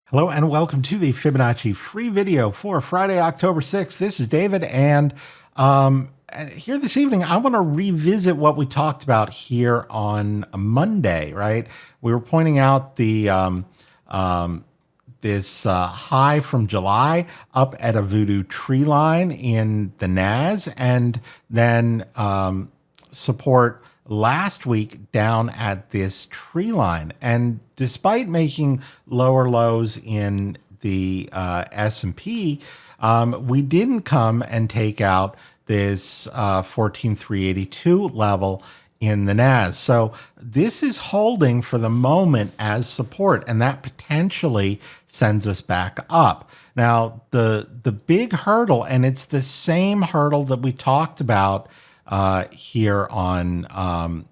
Hello and welcome to the Fibonacci free video for Friday, October 6th. This is David, and here this evening, I want to revisit what we talked about here on Monday, right? We were pointing out the this high from July up at a Voodoo tree line in the NAS, and then support last week down at this tree line. And despite making lower lows in the S&P, we didn't come and take out this 14,382 level in the NAS. So this is holding for the moment as support, and that potentially sends us back up. Now, the big hurdle, and it's the same hurdle that we talked about here on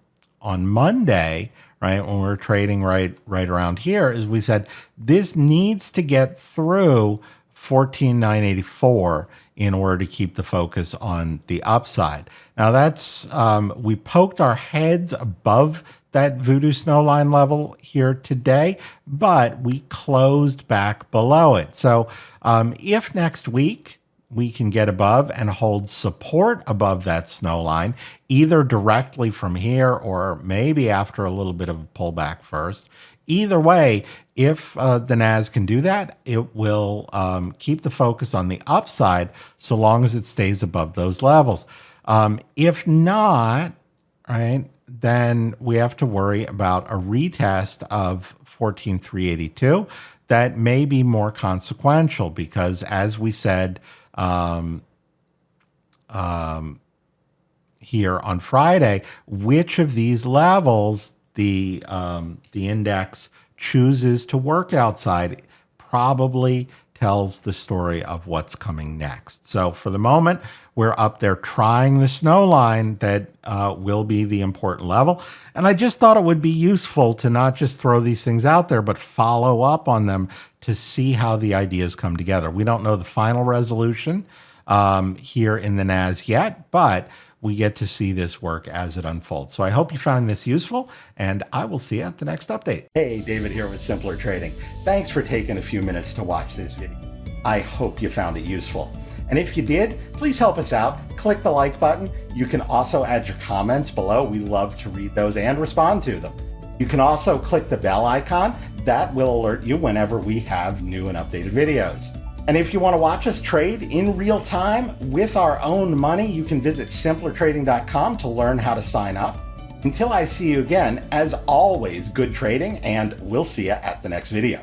Monday, right, when we were trading right around here, is we said this needs to get through 14,984 in order to keep the focus on the upside. Now that's we poked our heads above that Voodoo snowline level here today, but we closed back below it. So if next week we can get above and hold support above that snow line, either directly from here or maybe after a little bit of a pullback first. Either way, if the NAS can do that, it will keep the focus on the upside so long as it stays above those levels. If not, right, then we have to worry about a retest of 14,382 that may be more consequential because, as we said, here on Friday, which of these levels the index chooses to work outside probably tells the story of what's coming next. So for the moment, we're up there trying the snow line that will be the important level. And I just thought it would be useful to not just throw these things out there, but follow up on them to see how the ideas come together. We don't know the final resolution here in the NAS yet, but we get to see this work as it unfolds. So I hope you found this useful, and I will see you at the next update. Hey, David here with Simpler Trading. Thanks for taking a few minutes to watch this video. I hope you found it useful. And if you did, please help us out. Click the like button. You can also add your comments below. We love to read those and respond to them. You can also click the bell icon. That will alert you whenever we have new and updated videos. And if you want to watch us trade in real time with our own money, you can visit simplertrading.com to learn how to sign up. Until I see you again, as always, good trading, and we'll see you at the next video.